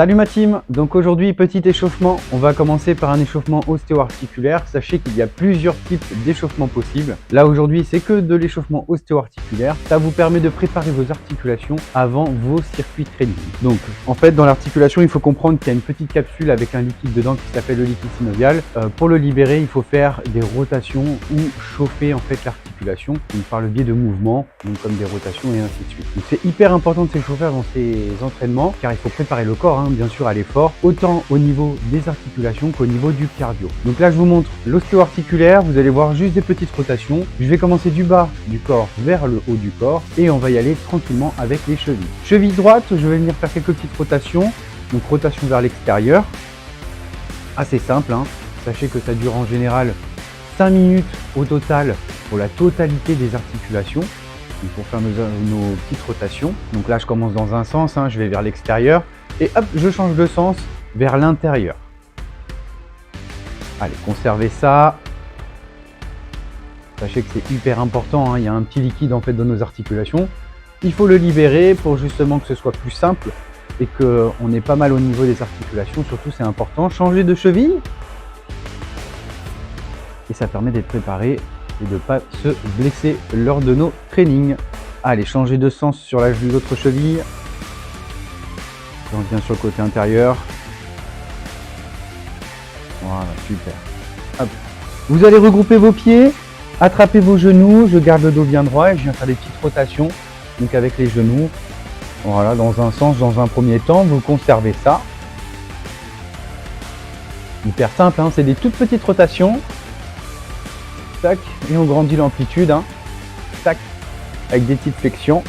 Salut ma team, donc aujourd'hui petit échauffement, on va commencer par un échauffement ostéo-articulaire. Sachez qu'il y a plusieurs types d'échauffement possibles. Là aujourd'hui c'est que de l'échauffement ostéo-articulaire, ça vous permet de préparer vos articulations avant vos circuits training. Donc en fait dans l'articulation il faut comprendre qu'il y a une petite capsule avec un liquide dedans qui s'appelle le liquide synovial. Pour le libérer il faut faire des rotations ou chauffer en fait l'articulation par le biais de mouvements, donc comme des rotations et ainsi de suite. Donc c'est hyper important de s'échauffer dans ces entraînements car il faut préparer le corps bien sûr à l'effort, autant au niveau des articulations qu'au niveau du cardio. Donc là je vous montre l'ostéo-articulaire, vous allez voir juste des petites rotations. Je vais commencer du bas du corps vers le haut du corps et on va y aller tranquillement avec les chevilles. Cheville droite, je vais venir faire quelques petites rotations, donc rotation vers l'extérieur, assez simple, Sachez que ça dure en général 5 minutes au total pour la totalité des articulations. Donc pour faire nos petites rotations. Donc là je commence dans un sens, je vais vers l'extérieur. Et hop, je change de sens vers l'intérieur. Allez, conservez ça. Sachez que c'est hyper important, il y a un petit liquide en fait dans nos articulations. Il faut le libérer pour justement que ce soit plus simple et qu'on ait pas mal au niveau des articulations. Surtout, c'est important. Changer de cheville. Et ça permet d'être préparé et de ne pas se blesser lors de nos trainings. Allez, changer de sens sur l'autre cheville. On vient sur le côté intérieur. Voilà, super. Hop. Vous allez regrouper vos pieds, attraper vos genoux. Je garde le dos bien droit et je viens faire des petites rotations. Donc avec les genoux. Voilà, dans un sens, dans un premier temps. Vous conservez ça. Hyper simple, c'est des toutes petites rotations. Tac, et on grandit l'amplitude. Tac, avec des petites flexions.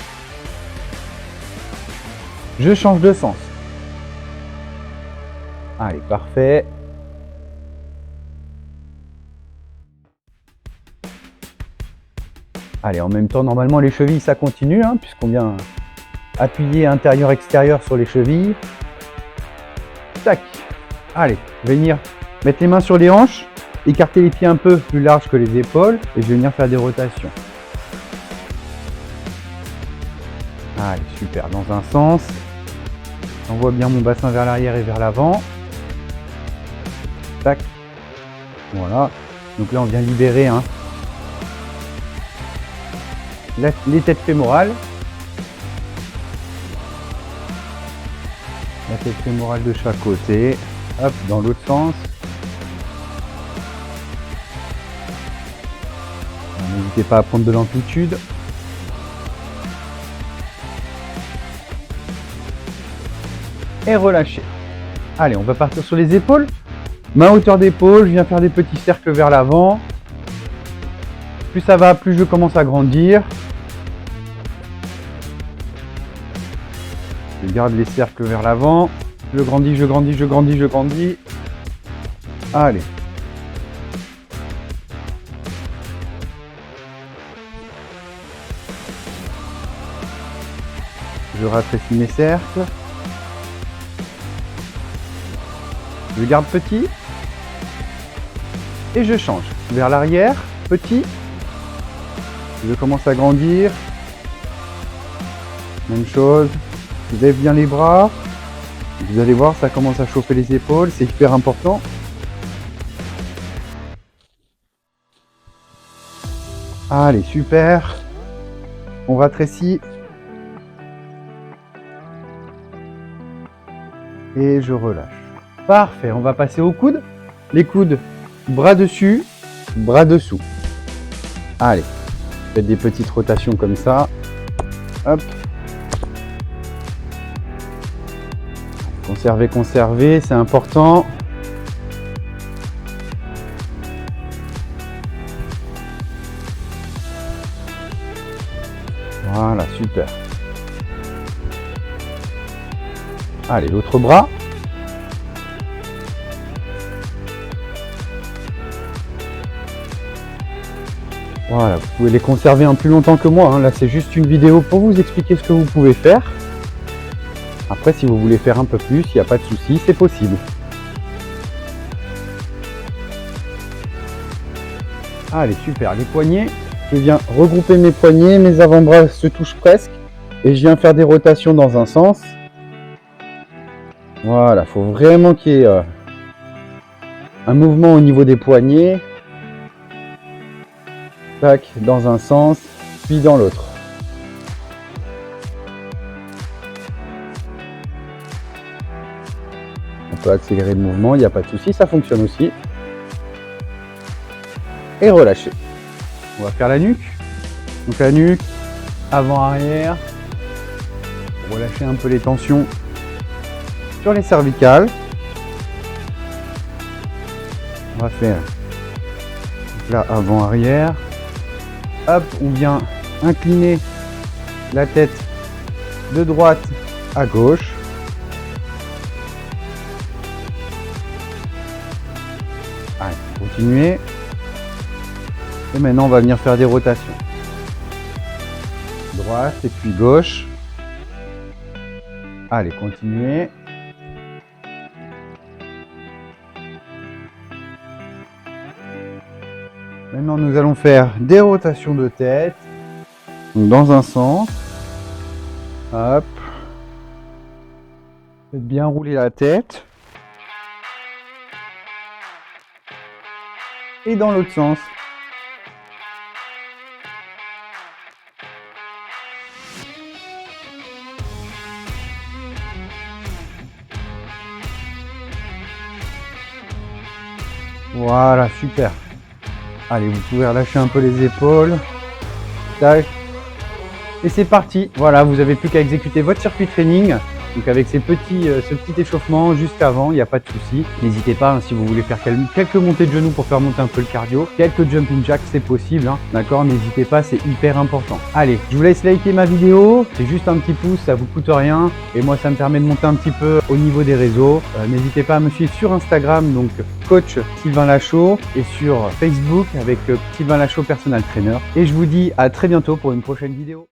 Je change de sens. Allez, parfait. Allez, en même temps, normalement, les chevilles, ça continue, puisqu'on vient appuyer intérieur-extérieur sur les chevilles. Tac. Allez, venir mettre les mains sur les hanches, écarter les pieds un peu plus larges que les épaules, et je vais venir faire des rotations. Allez, super, dans un sens. J'envoie bien mon bassin vers l'arrière et vers l'avant. Tac. Voilà. Donc là, on vient libérer les têtes fémorales. La tête fémorale de chaque côté. Hop, dans l'autre sens. N'hésitez pas à prendre de l'amplitude. Et relâcher. Allez, on va partir sur les épaules. Main à hauteur d'épaule, je viens faire des petits cercles vers l'avant. Plus ça va, plus je commence à grandir. Je garde les cercles vers l'avant. Je grandis, je grandis, je grandis, je grandis. Allez. Je rafraîchis mes cercles. Je garde petit et je change vers l'arrière, petit. Je commence à grandir. Même chose. Je lève bien les bras. Vous allez voir, ça commence à chauffer les épaules. C'est hyper important. Allez, super. On rétrécit. Et je relâche. Parfait, on va passer aux coudes. Les coudes, bras dessus, bras dessous. Allez, faites des petites rotations comme ça. Hop. Conservez, conservez, c'est important. Voilà, super. Allez, l'autre bras. Voilà, vous pouvez les conserver un plus longtemps que moi. Là, c'est juste une vidéo pour vous expliquer ce que vous pouvez faire. Après, si vous voulez faire un peu plus, il n'y a pas de souci, c'est possible. Allez, super, les poignets. Je viens regrouper mes poignets, mes avant-bras se touchent presque. Et je viens faire des rotations dans un sens. Voilà, faut vraiment qu'il y ait un mouvement au niveau des poignets. Tac, dans un sens, puis dans l'autre. On peut accélérer le mouvement, il n'y a pas de souci, ça fonctionne aussi. Et relâcher. On va faire la nuque. Donc la nuque, avant-arrière. Relâcher un peu les tensions sur les cervicales. On va faire là avant-arrière. Hop, on vient incliner la tête de droite à gauche. Allez, continuez. Et maintenant, on va venir faire des rotations. Droite et puis gauche. Allez, continuez. Maintenant, nous allons faire des rotations de tête. Donc, dans un sens. Hop. Faites bien rouler la tête. Et dans l'autre sens. Voilà, super. Allez, vous pouvez relâcher un peu les épaules. Tac. Et c'est parti. Voilà, vous n'avez plus qu'à exécuter votre circuit training. Donc avec ce petit échauffement juste avant, il n'y a pas de souci. N'hésitez pas, si vous voulez faire quelques montées de genoux pour faire monter un peu le cardio, quelques jumping jacks, c'est possible. D'accord, n'hésitez pas, c'est hyper important. Allez, je vous laisse liker ma vidéo. C'est juste un petit pouce, ça vous coûte rien. Et moi, ça me permet de monter un petit peu au niveau des réseaux. N'hésitez pas à me suivre sur Instagram, donc coach Sylvain Lachaud, et sur Facebook avec Sylvain Lachaud Personal Trainer. Et je vous dis à très bientôt pour une prochaine vidéo.